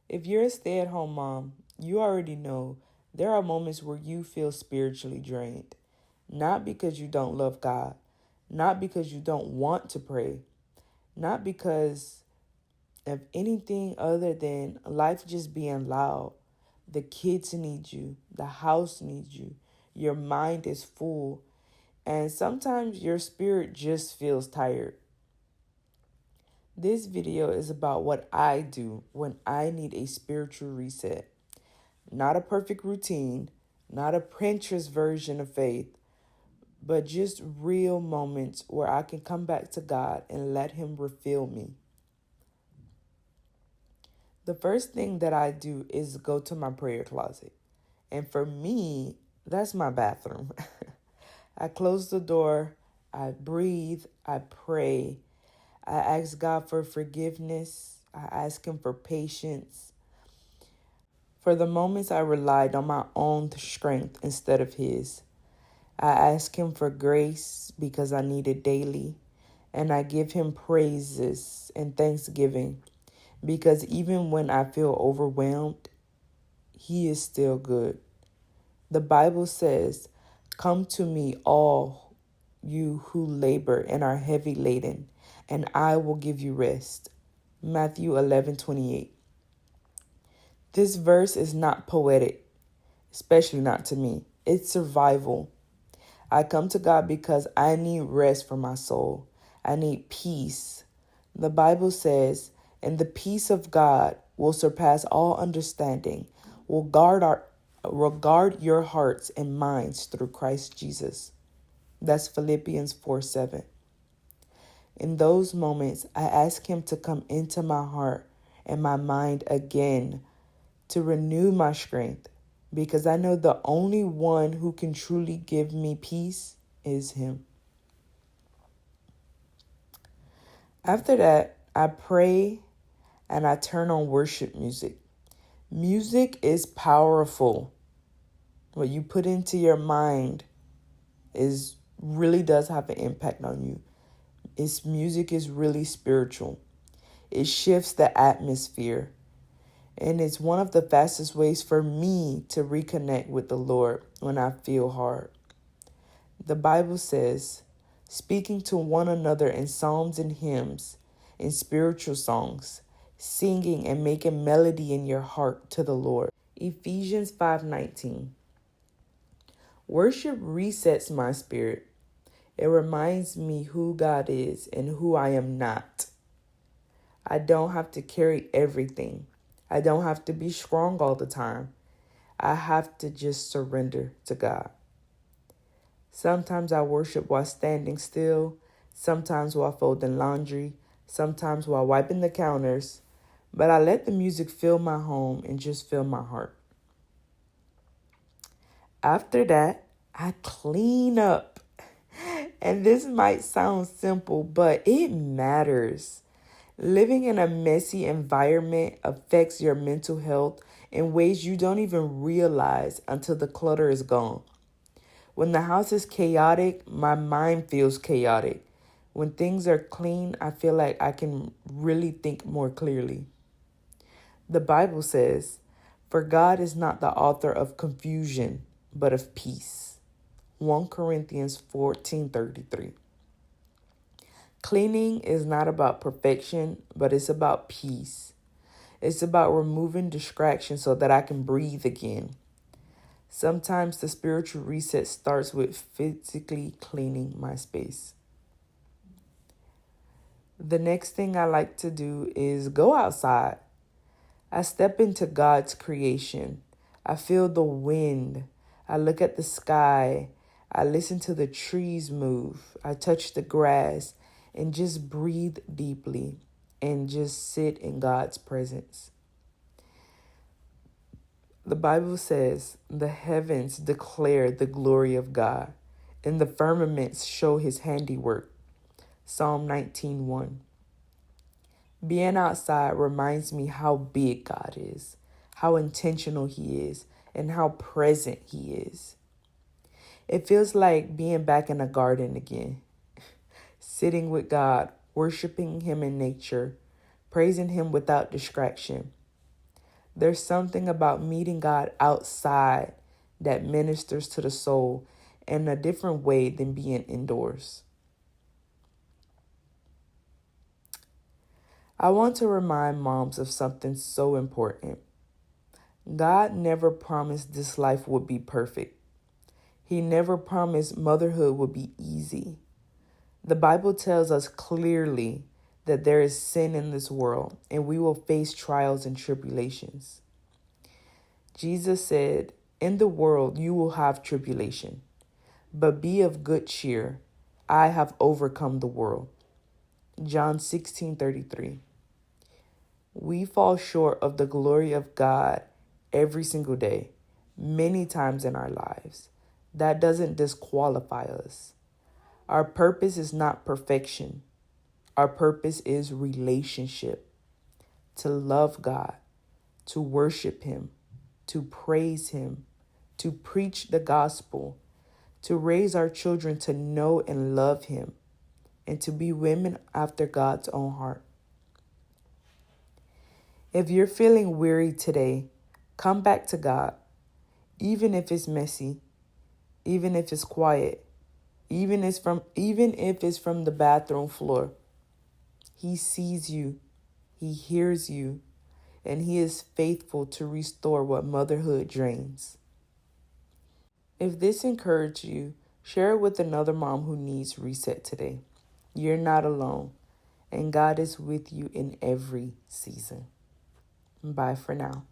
If you're a stay-at-home mom, you already know there are moments where you feel spiritually drained. Not because you don't love God, not because you don't want to pray, not because of anything other than life just being loud. The kids need you, the house needs you, your mind is full, and sometimes your spirit just feels tired. This video is about what I do when I need a spiritual reset. Not a perfect routine, not a Pinterest version of faith, but just real moments where I can come back to God and let Him refill me. The first thing that I do is go to my prayer closet. And for me, that's my bathroom. I close the door, I breathe, I pray, I ask God for forgiveness, I ask Him for patience. For the moments I relied on my own strength instead of His, I ask Him for grace because I need it daily, and I give Him praises and thanksgiving because even when I feel overwhelmed, He is still good. The Bible says, "Come to me, all you who labor and are heavy laden, and I will give you rest." Matthew 11:28. This verse is not poetic, especially not to me. It's survival. I come to God because I need rest for my soul. I need peace. The Bible says, "And the peace of God will surpass all understanding, will guard your hearts and minds through Christ Jesus." That's Philippians 4:7. In those moments, I ask Him to come into my heart and my mind again to renew my strength, because I know the only one who can truly give me peace is Him. After that, I pray and I turn on worship music. Music is powerful. What you put into your mind is really does have an impact on you. Music is really spiritual. It shifts the atmosphere. And it's one of the fastest ways for me to reconnect with the Lord when I feel hard. The Bible says, "Speaking to one another in psalms and hymns, in spiritual songs, singing and making melody in your heart to the Lord." Ephesians 5:19. Worship resets my spirit. It reminds me who God is and who I am not. I don't have to carry everything. I don't have to be strong all the time. I have to just surrender to God. Sometimes I worship while standing still, sometimes while folding laundry, sometimes while wiping the counters, but I let the music fill my home and just fill my heart. After that, I clean up. And this might sound simple, but it matters. Living in a messy environment affects your mental health in ways you don't even realize until the clutter is gone. When the house is chaotic, my mind feels chaotic. When things are clean, I feel like I can really think more clearly. The Bible says, "For God is not the author of confusion, but of peace." 1 Corinthians 14:33. Cleaning is not about perfection, but it's about peace. It's about removing distractions so that I can breathe again. Sometimes the spiritual reset starts with physically cleaning my space. The next thing I like to do is go outside. I step into God's creation. I feel the wind. I look at the sky. I listen to the trees move. I touch the grass and just breathe deeply and just sit in God's presence. The Bible says, "The heavens declare the glory of God, and the firmaments show His handiwork." Psalm 19:1. Being outside reminds me how big God is, how intentional He is, and how present He is. It feels like being back in a garden again, sitting with God, worshiping Him in nature, praising Him without distraction. There's something about meeting God outside that ministers to the soul in a different way than being indoors. I want to remind moms of something so important. God never promised this life would be perfect. He never promised motherhood would be easy. The Bible tells us clearly that there is sin in this world and we will face trials and tribulations. Jesus said, "In the world you will have tribulation, but be of good cheer. I have overcome the world." John 16:33. We fall short of the glory of God every single day, many times in our lives. That doesn't disqualify us. Our purpose is not perfection. Our purpose is relationship, to love God, to worship Him, to praise Him, to preach the gospel, to raise our children to know and love Him, and to be women after God's own heart. If you're feeling weary today, come back to God, even if it's messy, even if it's quiet, even if it's from the bathroom floor. He sees you, He hears you, and He is faithful to restore what motherhood drains. If this encouraged you, share it with another mom who needs reset today. You're not alone, and God is with you in every season. Bye for now.